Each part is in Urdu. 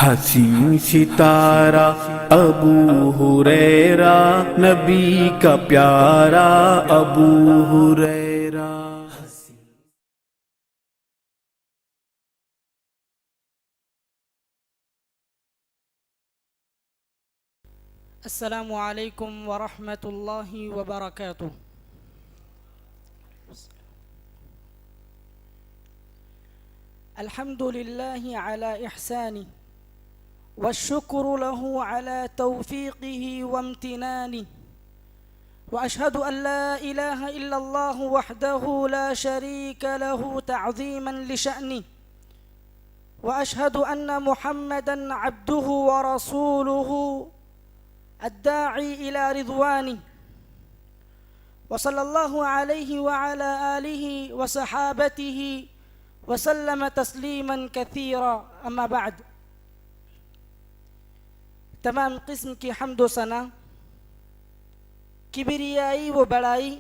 حسین ستارہ ابو ہریرہ نبی کا پیارا ابو ہریرہ۔ السلام علیکم ورحمۃ اللہ وبرکاتہ۔ الحمد للہ علی احسانہ والشکر له على توفیقہ وامتنانہ، واشہد ان لا الہ الا اللہ وحدہ لا شریک له تعظیما لشأنہ، واشہد ان محمدا عبدہ ورسولہ الداعی الی رضوانہ، وصلی اللہ علیہ وعلی آلہ وصحابتہ وسلم تسلیما کثیرا، اما بعد۔ تمام قسم کی حمد و ثنا، کبریائی و بڑائی،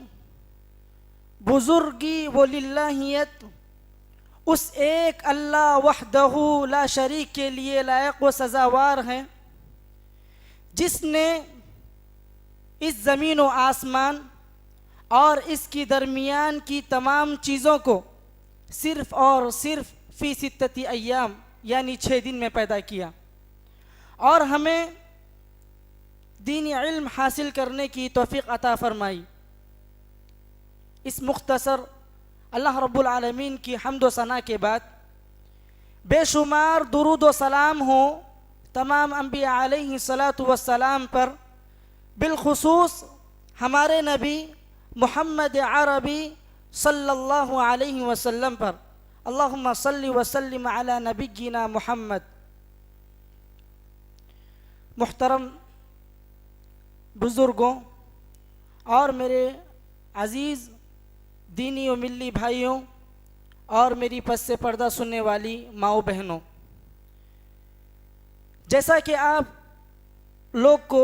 بزرگی و للہیت اس ایک اللہ وحدہ لا شریک کے لیے لائق و سزاوار ہیں، جس نے اس زمین و آسمان اور اس کی درمیان کی تمام چیزوں کو صرف اور صرف فی ستۃ ایام یعنی 6 دن میں پیدا کیا، اور ہمیں دینی علم حاصل کرنے کی توفیق عطا فرمائی۔ اس مختصر اللہ رب العالمین کی حمد و ثنا کے بعد بے شمار درود و سلام ہوں تمام انبیاء علیہ الصلاۃ والسلام پر، بالخصوص ہمارے نبی محمد عربی صلی اللہ علیہ وسلم پر۔ اللہم صلی وسلم علی نبینا محمد۔ محترم بزرگوں اور میرے عزیز دینی و ملی بھائیوں اور میری پس سے پردہ سننے والی ماؤں بہنوں، جیسا کہ آپ لوگ کو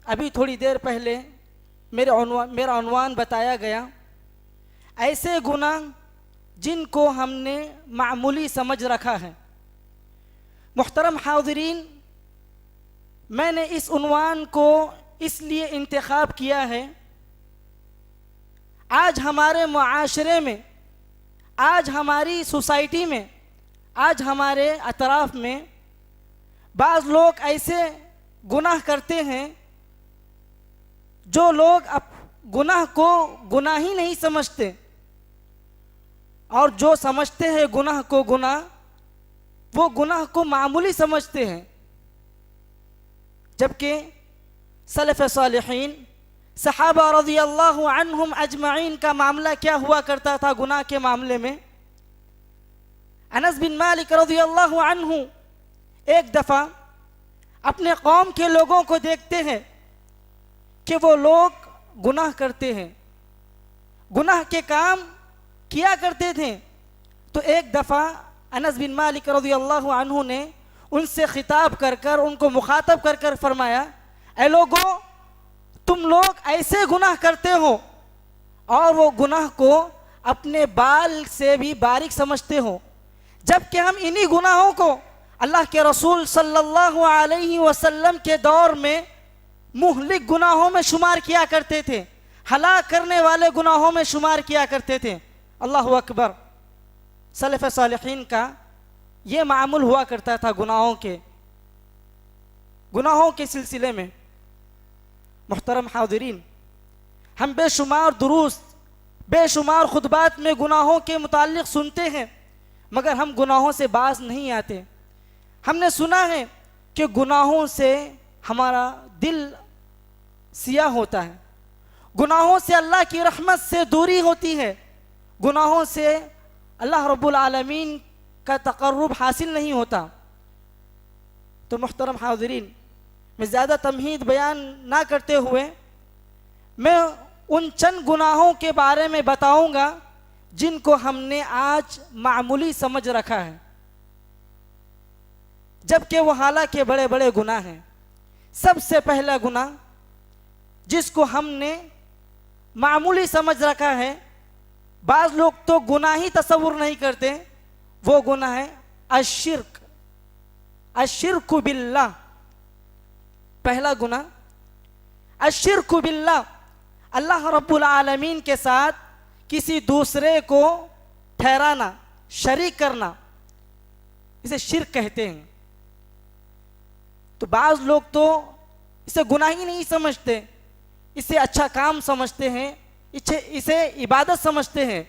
ابھی تھوڑی دیر پہلے میرا عنوان بتایا گیا، ایسے گناہ جن کو ہم نے معمولی سمجھ رکھا ہے۔ محترم حاضرین، میں نے اس عنوان کو اس لیے انتخاب کیا ہے، آج ہمارے معاشرے میں، آج ہماری سوسائٹی میں، آج ہمارے اطراف میں بعض لوگ ایسے گناہ کرتے ہیں جو لوگ گناہ کو گناہ ہی نہیں سمجھتے، اور جو سمجھتے ہیں گناہ کو گناہ، وہ گناہ کو معمولی سمجھتے ہیں، جبکہ سلف صالحین صحابہ رضی اللہ عنہم اجمعین کا معاملہ کیا ہوا کرتا تھا گناہ کے معاملے میں۔ انس بن مالک رضی اللہ عنہ ایک دفعہ اپنے قوم کے لوگوں کو دیکھتے ہیں کہ وہ لوگ گناہ کرتے ہیں، گناہ کے کام کیا کرتے تھے، تو ایک دفعہ انس بن مالک رضی اللہ عنہ نے ان سے خطاب کر کر، ان کو مخاطب کر کر فرمایا، اے لوگو، تم لوگ ایسے گناہ کرتے ہو اور وہ گناہ کو اپنے بال سے بھی باریک سمجھتے ہو، جبکہ ہم انہی گناہوں کو اللہ کے رسول صلی اللہ علیہ وسلم کے دور میں مہلک گناہوں میں شمار کیا کرتے تھے، ہلاک کرنے والے گناہوں میں شمار کیا کرتے تھے۔ اللہ اکبر۔ سلف صالحین کا یہ معمول ہوا کرتا تھا گناہوں کے سلسلے میں۔ محترم حاضرین، ہم بے شمار دروس، بے شمار خطبات میں گناہوں کے متعلق سنتے ہیں، مگر ہم گناہوں سے باز نہیں آتے۔ ہم نے سنا ہے کہ گناہوں سے ہمارا دل سیاہ ہوتا ہے، گناہوں سے اللہ کی رحمت سے دوری ہوتی ہے، گناہوں سے اللہ رب العالمین کا تقرب حاصل نہیں ہوتا۔ تو محترم حاضرین، میں زیادہ تمہید بیان نہ کرتے ہوئے میں ان چند گناہوں کے بارے میں بتاؤں گا جن کو ہم نے آج معمولی سمجھ رکھا ہے، جبکہ وہ حالانکہ بڑے بڑے گناہ ہیں۔ سب سے پہلا گناہ جس کو ہم نے معمولی سمجھ رکھا ہے، بعض لوگ تو گناہ ہی تصور نہیں کرتے، وہ گناہ ہے الشرک۔ الشرک باللہ، پہلا گناہ الشرک باللہ، اللہ رب العالمین کے ساتھ کسی دوسرے کو ٹھہرانا، شریک کرنا، اسے شرک کہتے ہیں۔ تو بعض لوگ تو اسے گناہ ہی نہیں سمجھتے، اسے اچھا کام سمجھتے ہیں، اسے عبادت سمجھتے ہیں،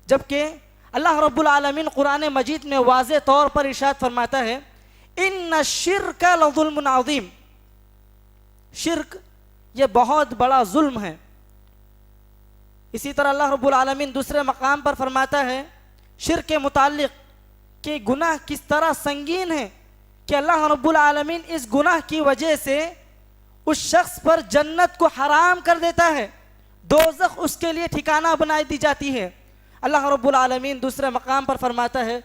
جبکہ اللہ رب العالمین قرآن مجید میں واضح طور پر ارشاد فرماتا ہے ان الشرک لظلم عظیم، شرک یہ بہت بڑا ظلم ہے۔ اسی طرح اللہ رب العالمین دوسرے مقام پر فرماتا ہے شرک کے متعلق کہ گناہ کس طرح سنگین ہے کہ اللہ رب العالمین اس گناہ کی وجہ سے اس شخص پر جنت کو حرام کر دیتا ہے، دوزخ اس کے لیے ٹھکانہ بنا دی جاتی ہے۔ اللہ رب العالمین دوسرے مقام پر فرماتا ہے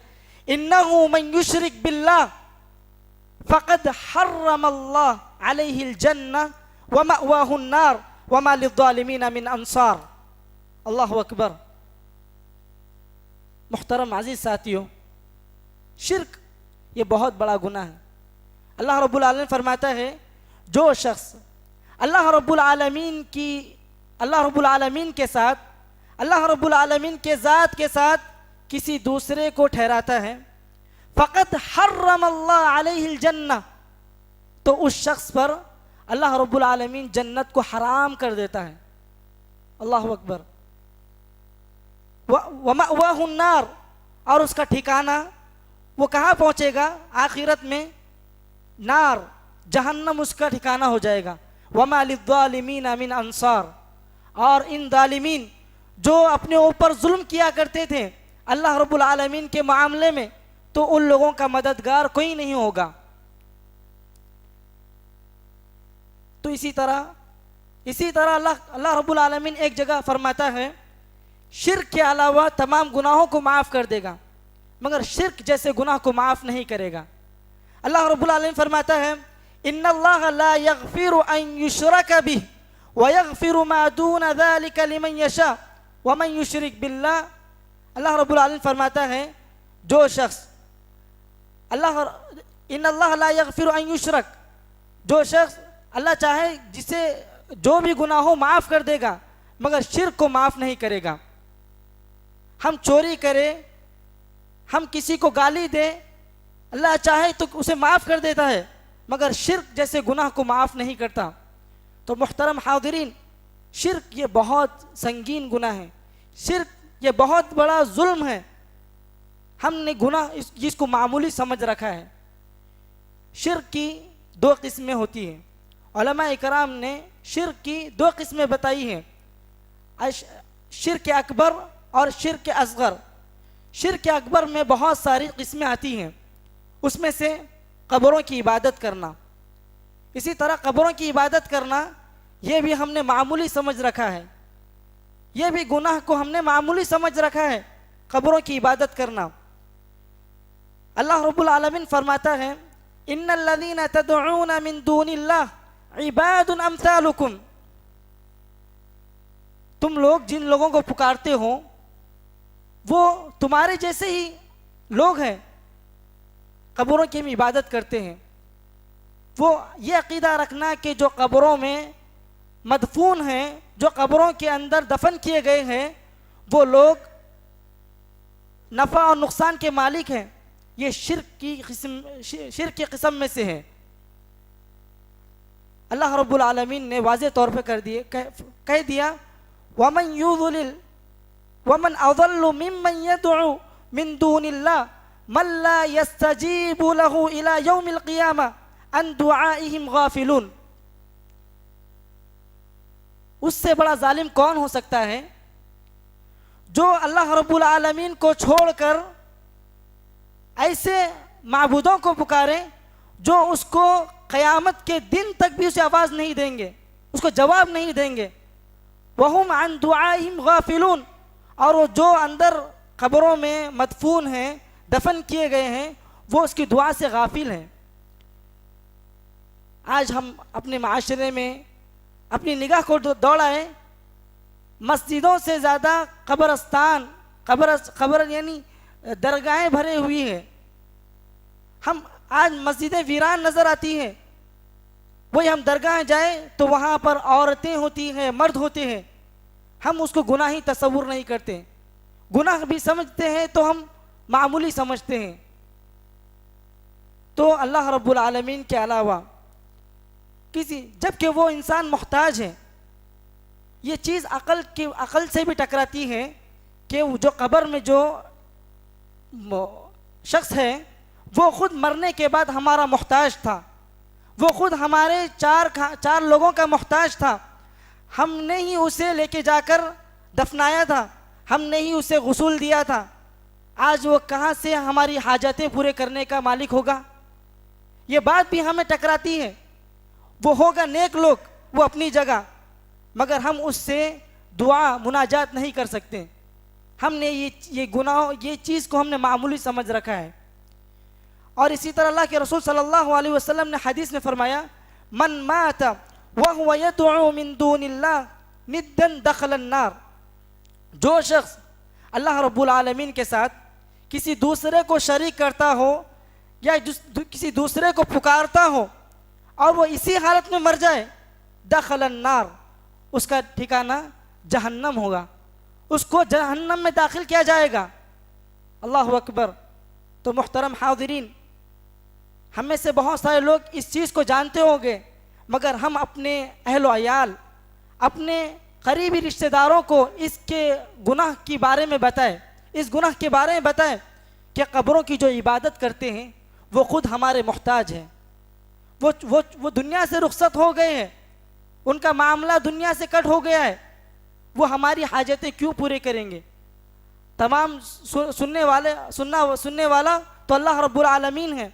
انہ من یشرک باللہ فقد حرم اللہ علیہ الجنہ ومأواہ النار وما للظالمین من انصار۔ اللہ اکبر۔ محترم عزیز ساتھیوں، شرک یہ بہت بڑا گناہ ہے۔ اللہ رب العالمین فرماتا ہے جو شخص اللہ رب العالمین کے ساتھ، اللہ رب العالمین کے ذات کے ساتھ کسی دوسرے کو ٹھہراتا ہے فقط حرم اللہ علیہ الجنہ، تو اس شخص پر اللہ رب العالمین جنت کو حرام کر دیتا ہے۔ اللہ اکبر۔ ومأواہ النار، اور اس کا ٹھکانہ وہ کہاں پہنچے گا؟ آخرت میں نار، جہنم اس کا ٹھکانہ ہو جائے گا۔ وما للظالمین من انصار، اور ان ظالمین جو اپنے اوپر ظلم کیا کرتے تھے اللہ رب العالمین کے معاملے میں، تو ان لوگوں کا مددگار کوئی نہیں ہوگا۔ تو اسی طرح اللہ رب العالمین ایک جگہ فرماتا ہے شرک کے علاوہ تمام گناہوں کو معاف کر دے گا، مگر شرک جیسے گناہ کو معاف نہیں کرے گا۔ اللہ رب العالمین فرماتا ہے ان اللہ لا یغفر ان یشرک بہ ویغفر ما دون ذلک لمن یشاء ومن یشرک باللہ۔ اللہ رب العالمین فرماتا ہے جو شخص ان اللہ لا یغفر ان یشرک، جو شخص اللہ چاہے جسے جو بھی گناہ ہو معاف کر دے گا، مگر شرک کو معاف نہیں کرے گا۔ ہم چوری کریں، ہم کسی کو گالی دیں، اللہ چاہے تو اسے معاف کر دیتا ہے، مگر شرک جیسے گناہ کو معاف نہیں کرتا۔ تو محترم حاضرین، شرک یہ بہت سنگین گناہ ہے، شرک یہ بہت بڑا ظلم ہے۔ ہم نے گناہ اس کو معمولی سمجھ رکھا ہے۔ شرک کی دو قسمیں ہوتی ہیں، علماء اکرام نے شرک کی دو قسمیں بتائی ہیں، شرک اکبر اور شرک اصغر۔ شرک اکبر میں بہت ساری قسمیں آتی ہیں، اس میں سے قبروں کی عبادت کرنا، اسی طرح قبروں کی عبادت کرنا یہ بھی ہم نے معمولی سمجھ رکھا ہے، یہ بھی گناہ کو ہم نے معمولی سمجھ رکھا ہے، قبروں کی عبادت کرنا۔ اللہ رب العالمین فرماتا ہے ان الذین تدعون من دون اللہ عباد امثالکم، تم لوگ جن لوگوں کو پکارتے ہو وہ تمہارے جیسے ہی لوگ ہیں، قبروں کی ہم عبادت کرتے ہیں۔ وہ یہ عقیدہ رکھنا کہ جو قبروں میں مدفون ہیں، جو قبروں کے اندر دفن کیے گئے ہیں، وہ لوگ نفع اور نقصان کے مالک ہیں، یہ شرک کی قسم میں سے ہے۔ اللہ رب العالمین نے واضح طور پہ کہہ دیا وَمَنْ أَضَلُّ مِمَّنْ يَدْعُو مِن دُونِ اللَّهِ مَنْ لَا يَسْتَجِيبُ لَهُ إِلَى يَوْمِ الْقِيَامَةِ عَنْ دُعَائِهِمْ غَافِلُونَ۔ اس سے بڑا ظالم کون ہو سکتا ہے جو اللہ رب العالمین کو چھوڑ کر ایسے معبودوں کو پکارے جو اس کو قیامت کے دن تک بھی اسے آواز نہیں دیں گے، اس کو جواب نہیں دیں گے۔ وَهُمْ عَنْ دُعَائِهِمْ غَافِلُونَ، اور وہ جو اندر قبروں میں مدفون ہیں، دفن کیے گئے ہیں، وہ اس کی دعا سے غافل ہیں۔ آج ہم اپنے معاشرے میں اپنی نگاہ کو دوڑائیں، مسجدوں سے زیادہ قبر یعنی درگاہیں بھرے ہوئی ہیں۔ ہم آج مسجدیں ویران نظر آتی ہیں، وہی ہم درگاہیں جائیں تو وہاں پر عورتیں ہوتی ہیں، مرد ہوتے ہیں، ہم اس کو گناہی تصور نہیں کرتے، گناہ بھی سمجھتے ہیں تو ہم معمولی سمجھتے ہیں۔ تو اللہ رب العالمین کے علاوہ جبکہ وہ انسان محتاج ہے، یہ چیز عقل سے بھی ٹکراتی ہے کہ جو قبر میں جو شخص ہے وہ خود مرنے کے بعد ہمارا محتاج تھا، وہ خود ہمارے چار لوگوں کا محتاج تھا، ہم نے ہی اسے لے کے جا کر دفنایا تھا، ہم نے ہی اسے غسل دیا تھا، آج وہ کہاں سے ہماری حاجتیں پورے کرنے کا مالک ہوگا؟ یہ بات بھی ہمیں ٹکراتی ہے۔ وہ ہوگا نیک لوگ، وہ اپنی جگہ، مگر ہم اس سے دعا مناجات نہیں کر سکتے، ہم نے یہ گناہ، یہ چیز کو ہم نے معمولی سمجھ رکھا ہے۔ اور اسی طرح اللہ کے رسول صلی اللہ علیہ وسلم نے حدیث میں فرمایا، من مات وهو يدعو من دون اللہ ندا دخل النار، جو شخص اللہ رب العالمین کے ساتھ کسی دوسرے کو شریک کرتا ہو یا کسی دوسرے کو پکارتا ہو اور وہ اسی حالت میں مر جائے، دخل النار، اس کا ٹھکانہ جہنم ہوگا، اس کو جہنم میں داخل کیا جائے گا۔ اللہ اکبر۔ تو محترم حاضرین، ہم میں سے بہت سارے لوگ اس چیز کو جانتے ہوں گے، مگر ہم اپنے اہل و عیال، اپنے قریبی رشتہ داروں کو اس کے گناہ کے بارے میں بتائیں، اس گناہ کے بارے میں بتائیں کہ قبروں کی جو عبادت کرتے ہیں وہ خود ہمارے محتاج ہیں، وہ دنیا سے رخصت ہو گئے ہیں، ان کا معاملہ دنیا سے کٹ ہو گیا ہے، وہ ہماری حاجتیں کیوں پورے کریں گے؟ تمام سننے والا تو اللہ رب العالمین ہے۔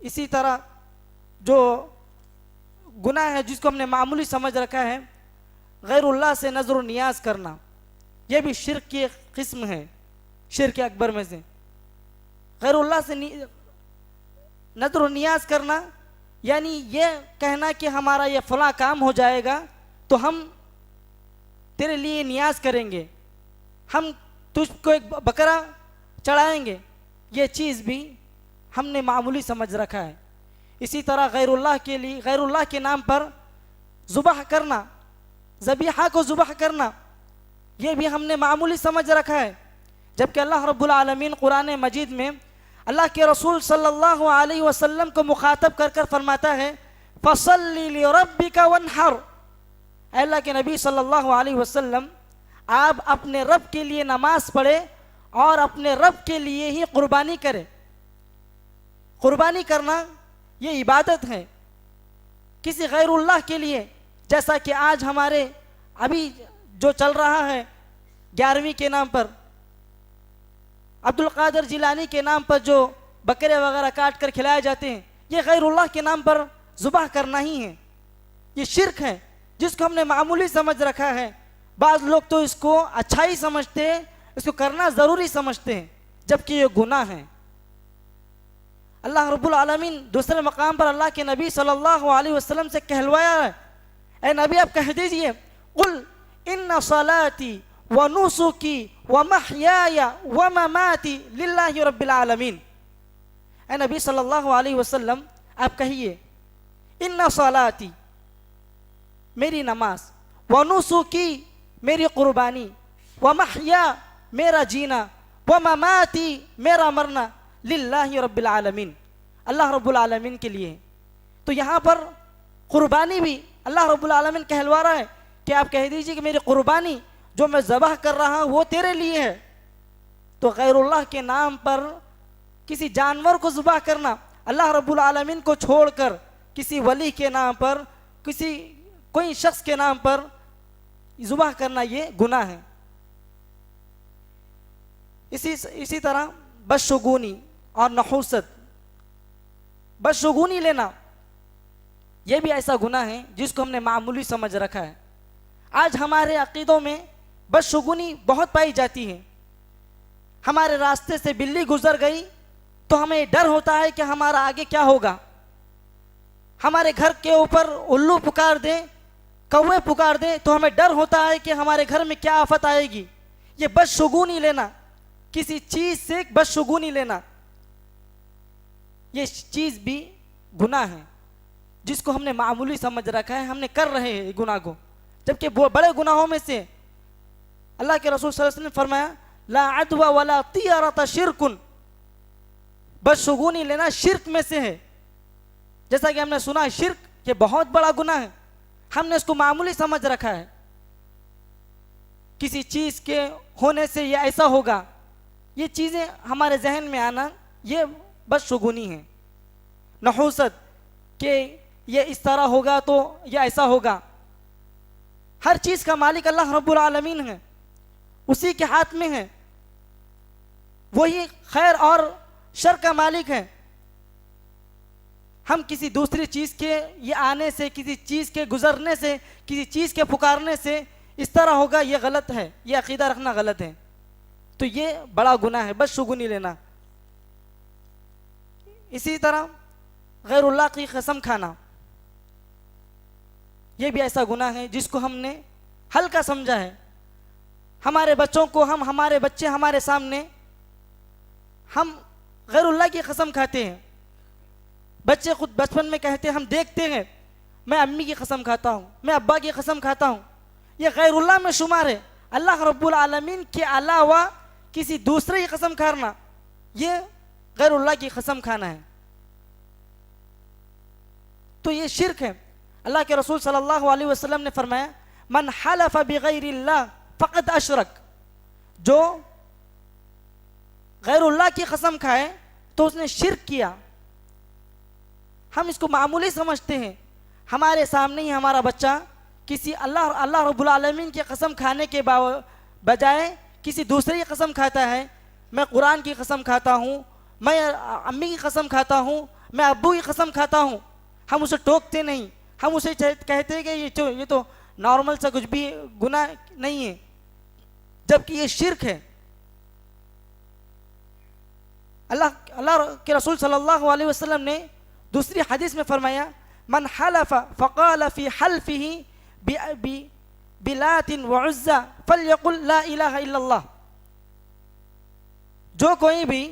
اسی طرح جو گناہ ہے جس کو ہم نے معمولی سمجھ رکھا ہے، غیر اللہ سے نظر و نیاز کرنا، یہ بھی شرک کی ایک قسم ہے، شرک اکبر میں سے۔ غیر اللہ سے نظر و نیاز کرنا یعنی یہ کہنا کہ ہمارا یہ فلاں کام ہو جائے گا تو ہم تیرے لیے نیاز کریں گے، ہم تجھ کو ایک بکرا چڑھائیں گے، یہ چیز بھی ہم نے معمولی سمجھ رکھا ہے۔ اسی طرح غیر اللہ کے نام پر ذبح کرنا، ذبیحہ کو ذبح کرنا، یہ بھی ہم نے معمولی سمجھ رکھا ہے، جبکہ اللہ رب العالمین قرآن مجید میں اللہ کے رسول صلی اللہ علیہ وسلم کو مخاطب کر کر فرماتا ہے، فَصَلِّ لِرَبِّكَ وَانْحَرْ، اے اللہ کے نبی صلی اللہ علیہ وسلم، آپ اپنے رب کے لیے نماز پڑھے اور اپنے رب کے لیے ہی قربانی کرے۔ قربانی کرنا یہ عبادت ہے، کسی غیر اللہ کے لیے، جیسا کہ آج ہمارے ابھی جو چل رہا ہے 11ویں کے نام پر، عبد القادر جیلانی کے نام پر جو بکرے وغیرہ کاٹ کر کھلائے جاتے ہیں، یہ غیر اللہ کے نام پر ذبح کرنا ہی ہے، یہ شرک ہے جس کو ہم نے معمولی سمجھ رکھا ہے۔ بعض لوگ تو اس کو اچھائی سمجھتے ہیں، اس کو کرنا ضروری سمجھتے ہیں، جبکہ یہ گناہ ہے۔ اللہ رب العالمین دوسرے مقام پر اللہ کے نبی صلی اللہ علیہ وسلم سے کہلوایا ہے، اے نبی آپ کہہ دیجئے، قل ان صلاتي ونسكي ومحياي ومماتي للہ رب العالمین، اے نبی صلی اللہ علیہ وسلم آپ کہیے، ان صلاتی، میری نماز، ونسکی، میری قربانی، ومحیا، میرا جینا، ومماتی، میرا مرنا، للہ رب العالمین، اللہ رب العالمین کے لیے۔ تو یہاں پر قربانی بھی اللہ رب العالمین کہلوا رہا ہے کہ آپ کہہ دیجئے کہ میری قربانی جو میں ذبح کر رہا ہوں وہ تیرے لیے ہے۔ تو غیر اللہ کے نام پر کسی جانور کو ذبح کرنا، اللہ رب العالمین کو چھوڑ کر کسی ولی کے نام پر، کوئی شخص کے نام پر ذبح کرنا، یہ گناہ ہے۔ اسی طرح بدشگونی اور نحوست، بدشگونی لینا، یہ بھی ایسا گناہ ہے جس کو ہم نے معمولی سمجھ رکھا ہے۔ آج ہمارے عقیدوں میں بدشگونی بہت پائی جاتی ہے۔ ہمارے راستے سے بلی گزر گئی تو ہمیں ڈر ہوتا ہے کہ ہمارا آگے کیا ہوگا، ہمارے گھر کے اوپر الو پکار دیں، کوے پکار دیں تو ہمیں ڈر ہوتا ہے کہ ہمارے گھر میں کیا آفت آئے گی۔ یہ بدشگونی لینا، کسی چیز سے بدشگونی لینا، یہ چیز بھی گناہ ہے جس کو ہم نے معمولی سمجھ رکھا ہے, ہم نے کر رہے ہیں گناہ کو, جبکہ وہ بڑے گناہوں میں سے اللہ کے رسول صلی اللہ علیہ وسلم نے فرمایا لا عدوى ولا طیرۃ شرک, بدشگونی لینا شرک میں سے ہے. جیسا کہ ہم نے سنا شرک یہ بہت بڑا گناہ ہے, ہم نے اس کو معمولی سمجھ رکھا ہے. کسی چیز کے ہونے سے یہ ایسا ہوگا, یہ چیزیں ہمارے ذہن میں آنا یہ بدشگونی ہے. نحوست کہ یہ اس طرح ہوگا تو یہ ایسا ہوگا. ہر چیز کا مالک اللہ رب العالمین ہے, اسی کے ہاتھ میں ہے, وہی خیر اور شر کا مالک ہے. ہم کسی دوسری چیز کے یہ آنے سے, کسی چیز کے گزرنے سے, کسی چیز کے پکارنے سے اس طرح ہوگا, یہ غلط ہے, یہ عقیدہ رکھنا غلط ہے. تو یہ بڑا گناہ ہے بدشگونی لینا. اسی طرح غیر اللہ کی قسم کھانا, یہ بھی ایسا گناہ ہے جس کو ہم نے ہلکا سمجھا ہے. ہمارے بچوں کو ہمارے بچے ہمارے سامنے ہم غیر اللہ کی قسم کھاتے ہیں. بچے خود بچپن میں کہتے ہیں, ہم دیکھتے ہیں, میں امی کی قسم کھاتا ہوں, میں ابا کی قسم کھاتا ہوں. یہ غیر اللہ میں شمار ہے. اللہ رب العالمین کے علاوہ کسی دوسرے کی قسم کھانا یہ غیر اللہ کی قسم کھانا ہے. تو یہ شرک ہے. اللہ کے رسول صلی اللہ علیہ وسلم نے فرمایا من حلف بغیر اللہ فقد اشرک, جو غیر اللہ کی قسم کھائے تو اس نے شرک کیا. ہم اس کو معمولی سمجھتے ہیں. ہمارے سامنے ہی ہمارا بچہ کسی اللہ رب العالمین کی قسم کھانے کے بجائے کسی دوسرے کی قسم کھاتا ہے. میں قرآن کی قسم کھاتا ہوں, میں امی کی قسم کھاتا ہوں, میں ابو کی قسم کھاتا ہوں. ہم اسے ٹوکتے نہیں, ہم اسے کہتے ہیں کہ یہ تو نارمل سا کچھ بھی گناہ نہیں ہے, جبکہ یہ شرک ہے. اللہ کے رسول صلی اللہ علیہ وسلم نے دوسری حدیث میں فرمایا من حلف فقال فی حلفه بلات وعزى فليقل لا الہ الا اللہ. جو کوئی بھی,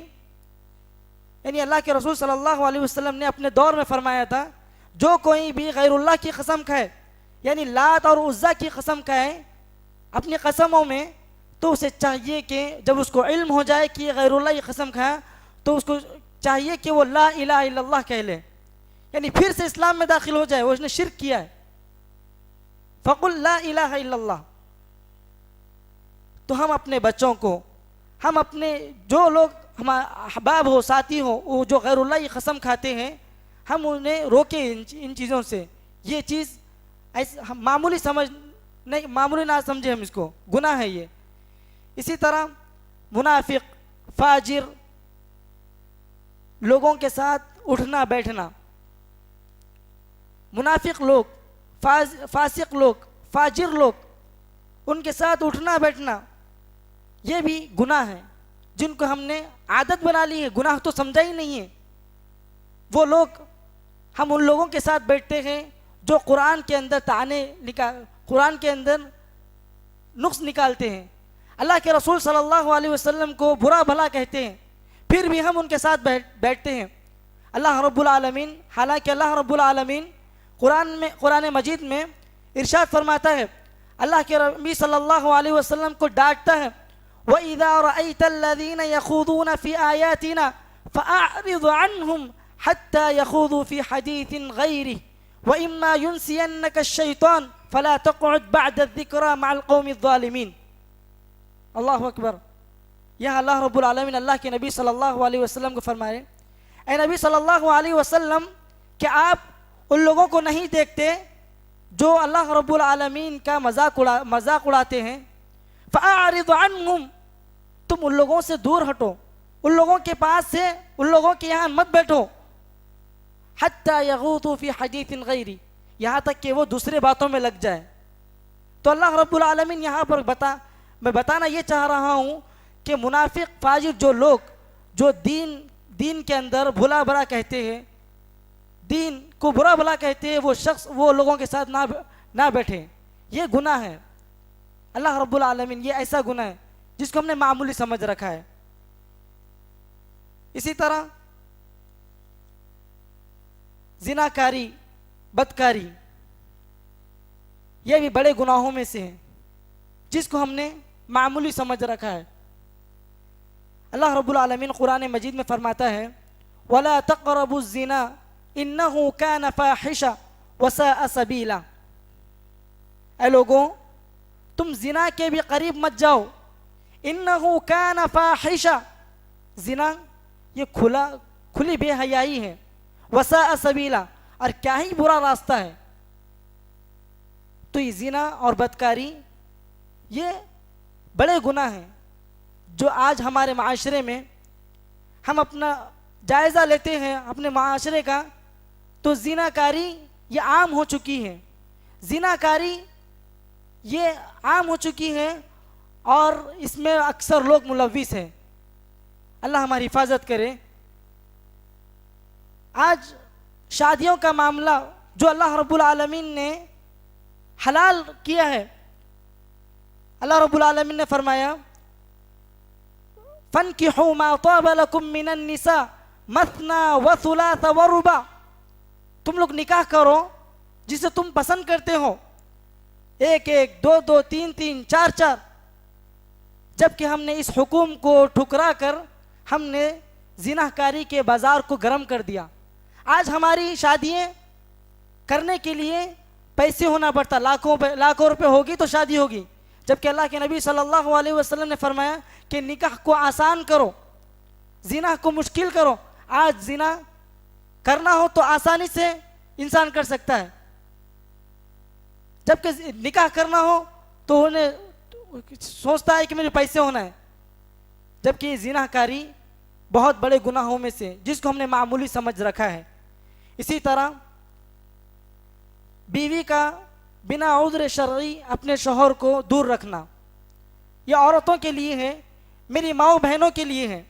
یعنی اللہ کے رسول صلی اللہ علیہ وسلم نے اپنے دور میں فرمایا تھا, جو کوئی بھی غیر اللہ کی قسم کھائے, یعنی لات اور عزا کی قسم کھائے اپنی قسموں میں, تو اسے چاہیے کہ جب اس کو علم ہو جائے کہ یہ غیر اللہ کی قسم کھایا تو اس کو چاہیے کہ وہ لا الہ الا اللہ کہہ لے, یعنی پھر سے اسلام میں داخل ہو جائے, وہ اس نے شرک کیا ہے. فقل لا الہ الا اللہ. تو ہم اپنے بچوں کو, ہم اپنے جو لوگ ہمارے احباب ہو, ساتھی ہو, وہ جو غیر اللہ کی قسم کھاتے ہیں, ہم انہیں روکیں ان چیزوں سے. یہ چیز ایسے معمولی نہ سمجھے, ہم اس کو گناہ ہے یہ. اسی طرح منافق, فاجر لوگوں کے ساتھ اٹھنا بیٹھنا, منافق لوگ, فاسق لوگ, فاجر لوگ, ان کے ساتھ اٹھنا بیٹھنا یہ بھی گناہ ہے جن کو ہم نے عادت بنا لی ہے, گناہ تو سمجھا ہی نہیں ہے. وہ لوگ, ہم ان لوگوں کے ساتھ بیٹھتے ہیں جو قرآن کے اندر قرآن کے اندر نقص نکالتے ہیں, اللہ کے رسول صلی اللہ علیہ وسلم کو برا بھلا کہتے ہیں, پھر بھی ہم ان کے ساتھ بیٹھتے ہیں. اللہ رب العالمین, حالانکہ اللہ رب العالمین قرآن مجید میں ارشاد فرماتا ہے, اللہ کے نبی صلی اللہ علیہ وسلم کو ڈانٹتا ہے وَإِذَا رَأَيْتَ الَّذِينَ يَخُوضُونَ فِي آيَاتِنَا فَأَعْرِضْ عَنْهُمْ حَتَّى يَخُوضُوا فِي حَدِيثٍ غَيْرِهِ وَإِمَّا يُنْسِيَنَّكَ الشَّيْطَانُ فَلَا تَقْعُدْ بَعْدَ الذِّكْرَى مَعَ الْقَوْمِ الظَّالِمِينَ. اللہ اکبر. یہاں اللہ رب العالمین اللہ کے نبی صلی اللہ علیہ وسلم کو فرمائے, اے نبی صلی اللہ علیہ وسلم, کہ آپ ان لوگوں کو نہیں دیکھتے جو اللہ رب العالمین کا مذاق اڑاتے ہیں. فَأَعْرِضْ عَنْهُمْ, تم ان لوگوں سے دور ہٹو, ان لوگوں کے پاس سے, ان لوگوں کے یہاں مت بیٹھو. حَتَّى يَغُوضُوا فِي حَدِيثٍ غَيْرِ, یہاں تک کہ وہ دوسرے باتوں میں لگ جائے. تو اللہ رب العالمین یہاں پر میں بتانا یہ چاہ رہا ہوں کہ منافق, فاجر جو لوگ جو دین کے اندر بھلا بھلا کہتے ہیں, دین کو برا بھلا کہتے ہیں, وہ شخص وہ لوگوں کے ساتھ نہ بیٹھے. یہ گناہ ہے. اللہ رب العالمین, یہ ایسا گناہ ہے جس کو ہم نے معمولی سمجھ رکھا ہے. اسی طرح زناکاری، بدکاری، یہ بھی بڑے گناہوں میں سے ہیں جس کو ہم نے معمولی سمجھ رکھا ہے۔ اللہ رب العالمین قرآن مجید میں فرماتا ہے وَلَا تَقْرَبُوا الزِّنَا إِنَّهُ كَانَ فَاحِشًا وَسَاءَ سَبِيلًا، اے لوگوں تم زنا کے بھی قریب مت جاؤ، انہو کان فاحشہ، زنا یہ کھلی بے حیائی ہے، وساء سبیلا، اور کیا ہی برا راستہ ہے۔ تو یہ زنا اور بدکاری یہ بڑے گناہ ہیں جو آج ہمارے معاشرے میں ہم اپنا جائزہ لیتے ہیں اپنے معاشرے کا، تو زنا کاری یہ عام ہو چکی ہے، زنا کاری یہ عام ہو چکی ہے اور اس میں اکثر لوگ ملوث ہیں۔ اللہ ہماری حفاظت کرے۔ آج شادیوں کا معاملہ جو اللہ رب العالمین نے حلال کیا ہے، اللہ رب العالمین نے فرمایا فَانْكِحُوا مَا طَابَ لَكُم مِّنَ النِّسَاءِ مَثْنَىٰ وَثُلَاثَ وَرُبَاعَ، تم لوگ نکاح کرو جسے تم پسند کرتے ہو، ایک ایک، دو دو، تین تین، چار چار، جبکہ ہم نے اس حکم کو ٹھکرا کر ہم نے زنا کاری کے بازار کو گرم کر دیا۔ آج ہماری شادیاں کرنے کے لیے پیسے ہونا پڑتا، لاکھوں روپے ہوگی تو شادی ہوگی، جبکہ اللہ کے نبی صلی اللہ علیہ وسلم نے فرمایا کہ نکاح کو آسان کرو، زنا کو مشکل کرو۔ آج زنا کرنا ہو تو آسانی سے انسان کر سکتا ہے، جبکہ نکاح کرنا ہو تو انہیں سوچتا ہے کہ میرے پیسے ہونا ہے، جبکہ یہ زنا کاری بہت بڑے گناہوں میں سے جس کو ہم نے معمولی سمجھ رکھا ہے۔ اسی طرح بیوی کا بنا عذر شرعی اپنے شوہر کو دور رکھنا، یہ عورتوں کے لیے ہے، میری ماؤں بہنوں کے لیے ہے۔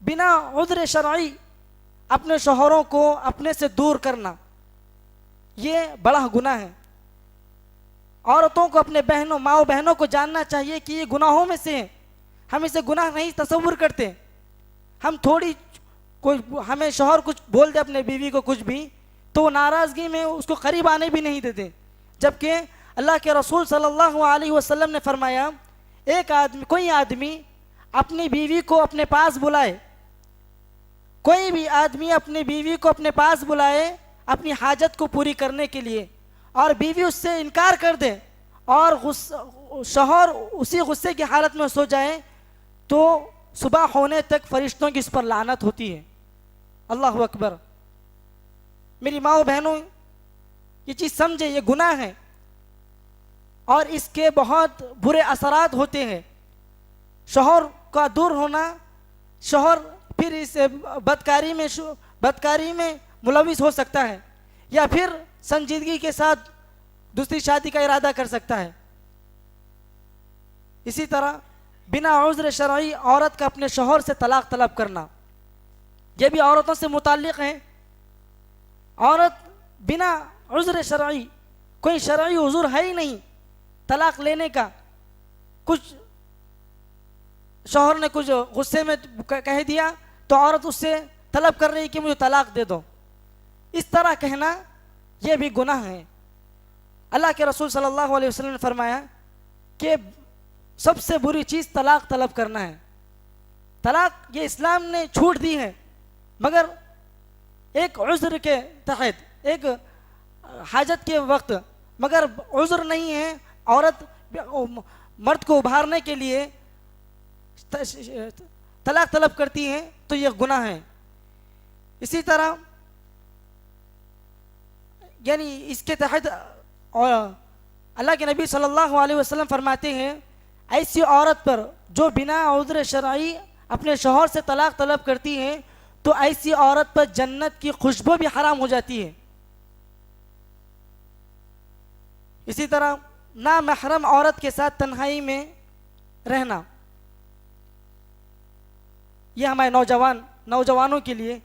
بنا عذر شرعی اپنے شوہروں کو اپنے سے دور کرنا یہ بڑا گناہ ہے۔ عورتوں کو اپنے ماؤں بہنوں کو جاننا چاہیے کہ یہ گناہوں میں سے ہیں، ہم اسے گناہ نہیں تصور کرتے۔ ہم ہمیں شوہر کچھ بول دے اپنے بیوی کو کچھ بھی تو وہ ناراضگی میں اس کو قریب آنے بھی نہیں دیتے، جبکہ اللہ کے رسول صلی اللہ علیہ وسلم نے فرمایا کوئی آدمی اپنی بیوی کو اپنے پاس بلائے، کوئی بھی آدمی اپنی بیوی کو اپنے پاس بلائے اپنی حاجت کو پوری کرنے کے لیے، اور بیوی اس سے انکار کر دے اور شوہر اسی غصے کی حالت میں سو جائے، تو صبح ہونے تک فرشتوں کی اس پر لعنت ہوتی ہے۔ اللہ اکبر۔ میری ماں و بہنوں یہ چیز سمجھے، یہ گناہ ہے اور اس کے بہت برے اثرات ہوتے ہیں۔ شوہر کا دور ہونا، شوہر پھر اس بدکاری میں ملوث ہو سکتا ہے، یا پھر سنجیدگی کے ساتھ دوسری شادی کا ارادہ کر سکتا ہے۔ اسی طرح بنا عذر شرعی عورت کا اپنے شوہر سے طلاق طلب کرنا، یہ بھی عورتوں سے متعلق ہے۔ عورت بنا عذر شرعی، کوئی شرعی عذر ہے ہی نہیں طلاق لینے کا، کچھ شوہر نے کچھ غصے میں کہہ دیا تو عورت اس سے طلب کر رہی کہ مجھے طلاق دے دو، اس طرح کہنا یہ بھی گناہ ہے۔ اللہ کے رسول صلی اللہ علیہ وسلم نے فرمایا کہ سب سے بری چیز طلاق طلب کرنا ہے۔ طلاق یہ اسلام نے چھوٹ دی ہے، مگر ایک عذر کے تحت، ایک حاجت کے وقت، مگر عذر نہیں ہے، عورت مرد کو ابھارنے کے لیے طلاق طلب کرتی ہے تو یہ گناہ ہے۔ اسی طرح یعنی اس کے تحت اللہ کے نبی صلی اللہ علیہ وسلم فرماتے ہیں ایسی عورت پر جو بنا عذر شرعی اپنے شوہر سے طلاق طلب کرتی ہے تو ایسی عورت پر جنت کی خوشبو بھی حرام ہو جاتی ہے۔ اسی طرح نامحرم عورت کے ساتھ تنہائی میں رہنا، یہ ہمارے نوجوانوں کے لیے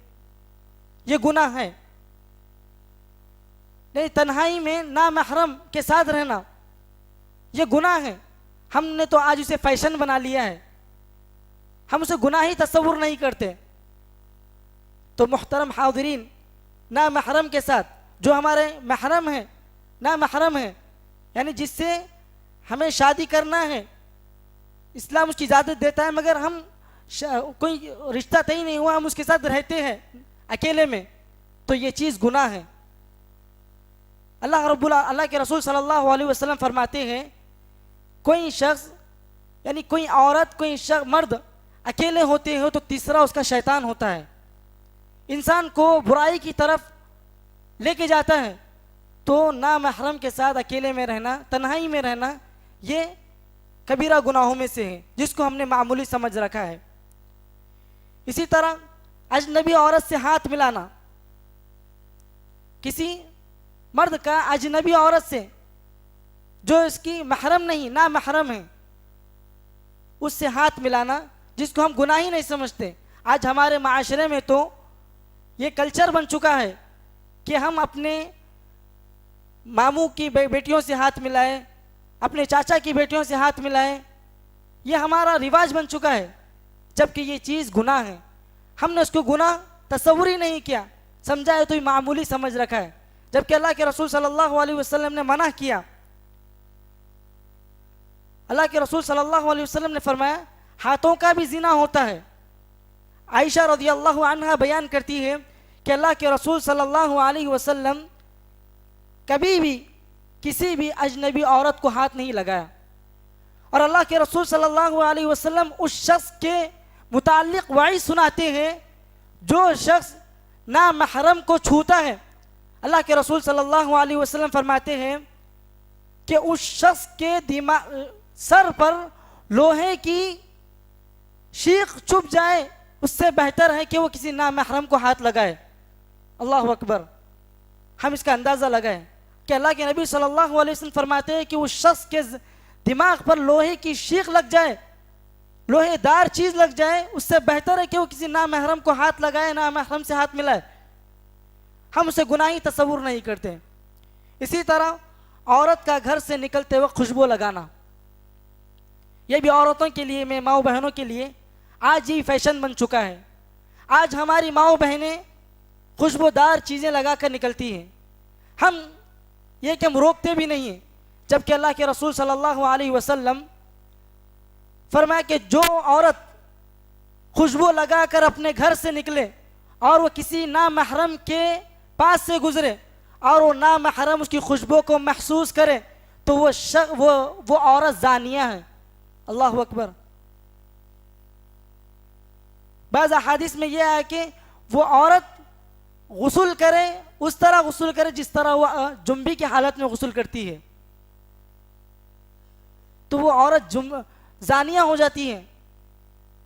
یہ گناہ ہے۔ نہیں، تنہائی میں نامحرم کے ساتھ رہنا یہ گناہ ہے۔ ہم نے تو آج اسے فیشن بنا لیا ہے، ہم اسے گناہ ہی تصور نہیں کرتے۔ تو محترم حاضرین، نامحرم کے ساتھ، جو ہمارے محرم ہیں، نامحرم ہیں، یعنی جس سے ہمیں شادی کرنا ہے، اسلام اس کی اجازت دیتا ہے، مگر ہم کوئی رشتہ طے نہیں ہوا، ہم اس کے ساتھ رہتے ہیں اکیلے میں، تو یہ چیز گناہ ہے۔ اللہ کے رسول صلی اللہ علیہ وسلم فرماتے ہیں، کوئی شخص یعنی کوئی عورت، کوئی مرد اکیلے ہوتے ہیں تو تیسرا اس کا شیطان ہوتا ہے، انسان کو برائی کی طرف لے کے جاتا ہے۔ تو نامحرم کے ساتھ اکیلے میں رہنا، تنہائی میں رہنا، یہ کبیرہ گناہوں میں سے ہے جس کو ہم نے معمولی سمجھ رکھا ہے۔ اسی طرح اجنبی عورت سے ہاتھ ملانا، کسی مرد کا اجنبی عورت سے جو اس کی محرم نہیں، نامحرم ہے، اس سے ہاتھ ملانا، جس کو ہم گناہ ہی نہیں سمجھتے۔ آج ہمارے معاشرے میں تو یہ کلچر بن چکا ہے کہ ہم اپنے ماموں کی بیٹیوں سے ہاتھ ملائیں، اپنے چاچا کی بیٹیوں سے ہاتھ ملائیں، یہ ہمارا رواج بن چکا ہے، جبکہ یہ چیز گناہ ہے۔ ہم نے اس کو گناہ تصور ہی نہیں کیا، سمجھا ہے تو یہ معمولی سمجھ رکھا ہے، جبکہ اللہ کے رسول صلی اللہ علیہ وسلم نے منع کیا۔ اللہ کے رسول صلی اللہ علیہ وسلم نے فرمایا ہاتھوں کا بھی زنا ہوتا ہے۔ عائشہ رضی اللہ عنہا بیان کرتی ہے کہ اللہ کے رسول صلی اللہ علیہ وسلم کبھی بھی کسی بھی اجنبی عورت کو ہاتھ نہیں لگایا، اور اللہ کے رسول صلی اللہ علیہ وسلم اس شخص کے متعلق وعید سناتے ہیں جو شخص نامحرم کو چھوتا ہے۔ اللہ کے رسول صلی اللہ علیہ وسلم فرماتے ہیں کہ اس شخص کے سر پر لوہے کی شیخ چبھ جائے، اس سے بہتر ہے کہ وہ کسی نامحرم کو ہاتھ لگائے۔ اللہ اکبر۔ ہم اس کا اندازہ لگائیں کہ اللہ کے نبی صلی اللہ علیہ وسلم فرماتے ہیں کہ اس شخص کے دماغ پر لوہے کی شیخ لگ جائے، لوہے دار چیز لگ جائے، اس سے بہتر ہے کہ وہ کسی نامحرم کو ہاتھ لگائے، نامحرم سے ہاتھ ملائے۔ ہم اسے گناہی تصور نہیں کرتے۔ اسی طرح عورت کا گھر سے نکلتے وقت خوشبو لگانا، یہ بھی عورتوں کے لیے، میں ماؤں بہنوں کے لیے آج یہ فیشن بن چکا ہے۔ آج ہماری ماؤں بہنیں خوشبودار چیزیں لگا کر نکلتی ہیں، ہم یہ کہ ہم روکتے بھی نہیں ہیں، جبکہ اللہ کے رسول صلی اللہ علیہ وسلم فرمایا کہ جو عورت خوشبو لگا کر اپنے گھر سے نکلے اور وہ کسی نامحرم کے پاس سے گزرے اور وہ نامحرم اس کی خوشبو کو محسوس کرے تو وہ عورت زانیہ ہے۔ اللہ اکبر۔ بعض احادیث میں یہ ہے کہ وہ عورت غسل کرے، اس طرح غسل کرے جس طرح وہ جنبی کی حالت میں غسل کرتی ہے، تو وہ عورت زانیہ ہو جاتی ہے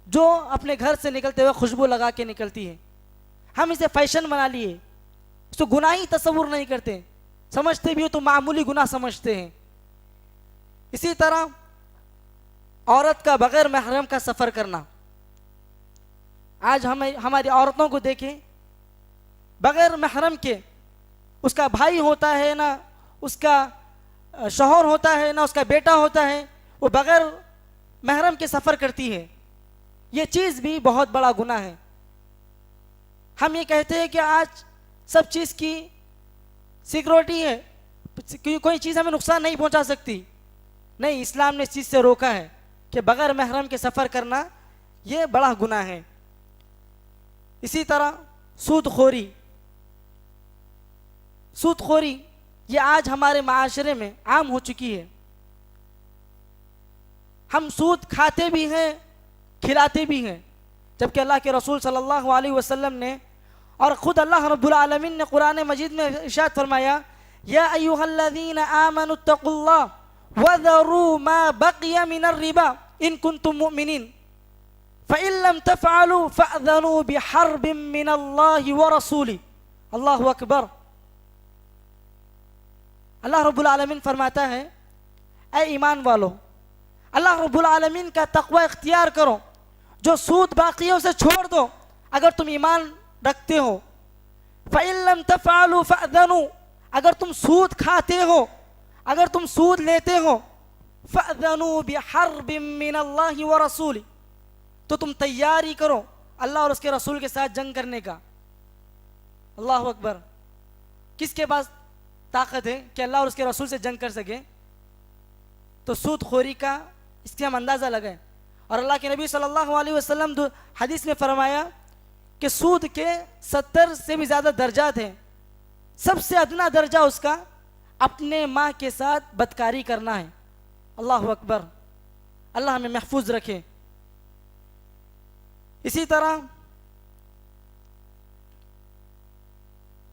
جو اپنے گھر سے نکلتے ہوئے خوشبو لگا کے نکلتی ہے۔ ہم اسے فیشن بنا لیے، اس کو گناہی تصور نہیں کرتے، سمجھتے بھی ہو تو معمولی گناہ سمجھتے ہیں۔ اسی طرح عورت کا بغیر محرم کا سفر کرنا، آج ہماری عورتوں کو دیکھیں، بغیر محرم کے، اس کا بھائی ہوتا ہے نہ اس کا شوہر ہوتا ہے نہ اس کا بیٹا ہوتا ہے، وہ بغیر محرم کے سفر کرتی ہے۔ یہ چیز بھی بہت بڑا گناہ ہے۔ ہم یہ کہتے ہیں کہ آج سب چیز کی سیکورٹی ہے، کوئی چیز ہمیں نقصان نہیں پہنچا سکتی، نہیں، اسلام نے اس چیز سے روکا ہے کہ بغیر محرم کے سفر کرنا یہ بڑا گناہ ہے۔ اسی طرح سود خوری یہ آج ہمارے معاشرے میں عام ہو چکی ہے۔ ہم سود کھاتے بھی ہیں، کھلاتے بھی ہیں، جبکہ اللہ کے رسول صلی اللہ علیہ وسلم نے اور خود اللہ رب العالمین نے قرآن مجید میں ارشاد فرمایا، یا ایھا الذین آمنوا اتقوا اللہ وذروا ما بقی من الربا ان کنتم مؤمنین فإن لم تفعلوا فأذنوا بحرب من اللہ ورسولہ۔ اللہ اکبر۔ اللہ رب العالمین فرماتا ہے، اے ایمان والو، اللہ رب العالمین کا تقوی اختیار کرو، جو سود باقی ہے اسے چھوڑ دو اگر تم ایمان رکھتے ہو۔ فَإِن لَمْ تَفْعَلُوا فَأْذَنُوا، اگر تم سود کھاتے ہو، اگر تم سود لیتے ہو، فَأْذَنُوا بِحَرْبٍ مِّنَ اللَّهِ وَرَسُولِهِ، تو تم تیاری کرو اللہ اور اس کے رسول کے ساتھ جنگ کرنے کا۔ اللہ اکبر۔ کس کے پاس طاقت ہے کہ اللہ اور اس کے رسول سے جنگ کر سکے؟ تو سود خوری کا اس سے ہم اندازہ لگائیں. اور اللہ کے نبی صلی اللہ علیہ وسلم حدیث میں فرمایا کہ سود کے 70 سے بھی زیادہ درجات ہیں. سب سے ادنا درجہ اس کا اپنے ماں کے ساتھ بدکاری کرنا ہے. اللہ اکبر. اللہ ہمیں محفوظ رکھے. اسی طرح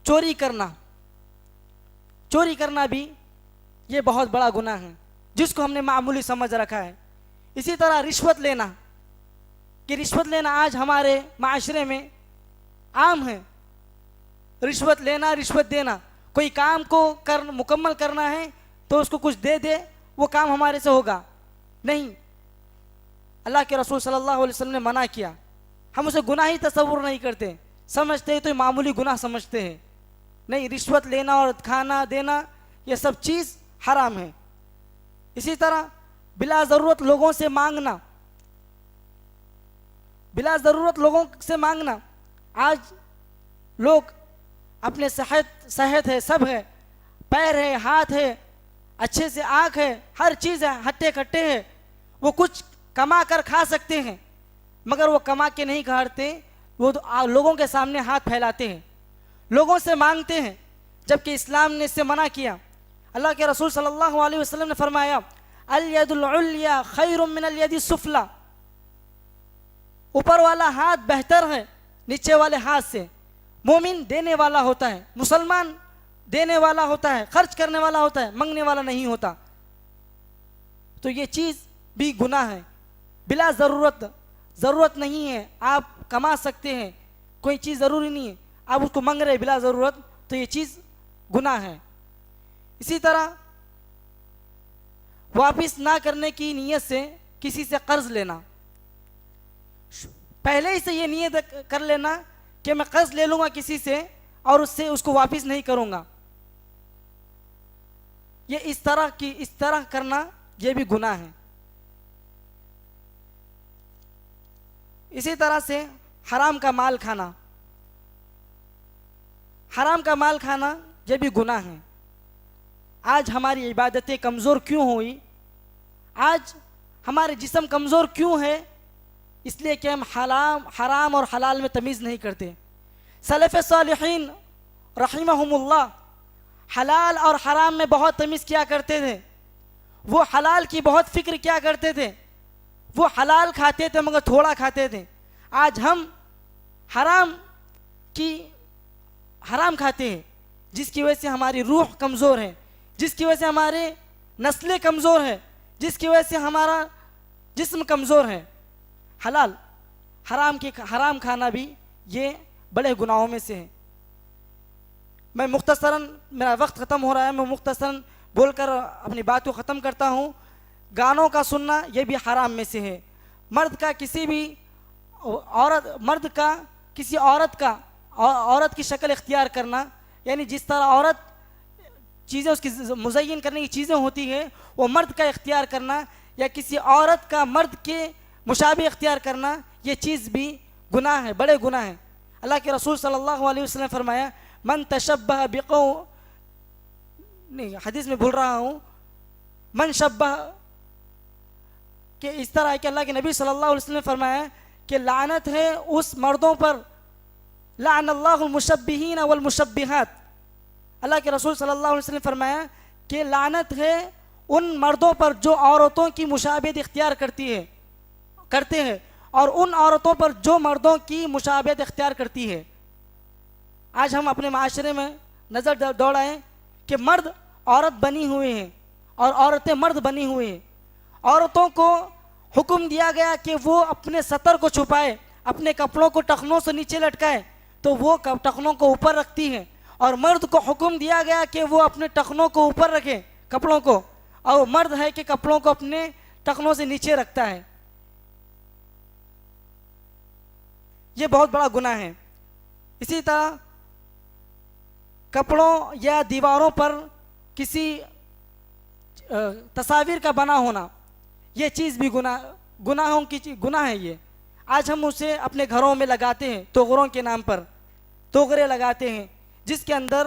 چوری کرنا بھی یہ بہت بڑا گناہ ہے جس کو ہم نے معمولی سمجھ رکھا ہے. اسی طرح رشوت لینا، کہ رشوت لینا آج ہمارے معاشرے میں عام ہے. رشوت لینا، رشوت دینا. کوئی کام کو مکمل کرنا ہے تو اس کو کچھ دے دے، وہ کام ہمارے سے ہوگا نہیں. اللہ کے رسول صلی اللہ علیہ وسلم نے منع کیا. ہم اسے گناہ ہی تصور نہیں کرتے، سمجھتے ہیں تو یہ معمولی گناہ سمجھتے ہیں. نہیں، رشوت لینا اور کھانا دینا یہ سب چیز حرام ہے. اسی طرح بلا ضرورت لوگوں سے مانگنا، بلا ضرورت لوگوں سے مانگنا. آج لوگ اپنے صحت ہے، سب ہے، پیر ہے، ہاتھ ہے، اچھے سے آنکھ ہے، ہر چیز ہے، ہٹے کٹے ہے، وہ کچھ کما کر کھا سکتے ہیں مگر وہ کما کے نہیں کھاتے. وہ تو لوگوں کے سامنے ہاتھ پھیلاتے ہیں، لوگوں سے مانگتے ہیں، جبکہ اسلام نے اس سے منع کیا. اللہ کے رسول صلی اللہ علیہ وسلم نے فرمایا الید العلیٰ خیر من الید السفلی. اوپر والا ہاتھ بہتر ہے نیچے والے ہاتھ سے. مومن دینے والا ہوتا ہے، مسلمان دینے والا ہوتا ہے، خرچ کرنے والا ہوتا ہے، منگنے والا نہیں ہوتا. تو یہ چیز بھی گناہ ہے. بلا ضرورت نہیں ہے، آپ کما سکتے ہیں، کوئی چیز ضروری نہیں ہے، آپ اس کو منگ رہے بلا ضرورت، تو یہ چیز گناہ ہے. اسی طرح واپس نہ کرنے کی نیت سے کسی سے قرض لینا، پہلے ہی سے یہ نیت کر لینا کہ میں قرض لے لوں گا کسی سے اور اس کو واپس نہیں کروں گا. یہ اس طرح کرنا یہ بھی گناہ ہے. اسی طرح سے حرام کا مال کھانا، حرام کا مال کھانا یہ بھی گناہ ہے. آج ہماری عبادتیں کمزور کیوں ہوئی؟ آج ہمارے جسم کمزور کیوں ہے؟ اس لیے کہ ہم حرام اور حلال میں تمیز نہیں کرتے. سلف صالحین رحمہم اللہ حلال اور حرام میں بہت تمیز کیا کرتے تھے. وہ حلال کی بہت فکر کیا کرتے تھے. وہ حلال کھاتے تھے مگر تھوڑا کھاتے تھے. آج ہم حرام کھاتے ہیں جس کی وجہ سے ہماری روح کمزور ہے، جس کی وجہ سے ہمارے نسلیں کمزور ہے، جس کی وجہ سے ہمارا جسم کمزور ہے. حرام کھانا بھی یہ بڑے گناہوں میں سے ہے. میں مختصراً، میرا وقت ختم ہو رہا ہے، میں مختصراً بول کر اپنی بات کو ختم کرتا ہوں. گانوں کا سننا یہ بھی حرام میں سے ہے. مرد کا کسی عورت کی شکل اختیار کرنا، یعنی جس طرح عورت چیزیں اس کی مزین کرنے کی چیزیں ہوتی ہیں وہ مرد کا اختیار کرنا، یا کسی عورت کا مرد کے مشابہ اختیار کرنا، یہ چیز بھی گناہ ہے، بڑے گناہ ہیں. اللہ کے رسول صلی اللہ علیہ وسلم نے فرمایا من تشبہ بقوم، نہیں حدیث میں بھول رہا ہوں، من شبہ، کہ اس طرح ہے کہ اللہ کے نبی صلی اللہ علیہ وسلم نے فرمایا کہ لعنت ہے اس مردوں پر، لعن اللہ المشبہین والمشبہات. اللہ کے رسول صلی اللہ علیہ وسلم نے فرمایا کہ لعنت ہے ان مردوں پر جو عورتوں کی مشابہت اختیار کرتے ہیں اور ان عورتوں پر جو مردوں کی مشابہت اختیار کرتی ہے. آج ہم اپنے معاشرے میں نظر دوڑائیں کہ مرد عورت بنی ہوئے ہیں اور عورتیں مرد بنی ہوئی ہیں. عورتوں کو حکم دیا گیا کہ وہ اپنے سطر کو چھپائے، اپنے کپڑوں کو ٹخنوں سے نیچے لٹکائے تو وہ ٹخنوں کو اوپر رکھتی ہیں، اور مرد کو حکم دیا گیا کہ وہ اپنے ٹخنوں کو اوپر رکھے کپڑوں کو، اور مرد ہے کہ کپڑوں کو اپنے ٹخنوں سے نیچے رکھتا ہے. یہ بہت بڑا گناہ ہے. اسی طرح کپڑوں یا دیواروں پر کسی تصاویر کا بنا ہونا، یہ چیز بھی گناہ ہے. یہ آج ہم اسے اپنے گھروں میں لگاتے ہیں، توغروں کے نام پر توغرے لگاتے ہیں جس کے اندر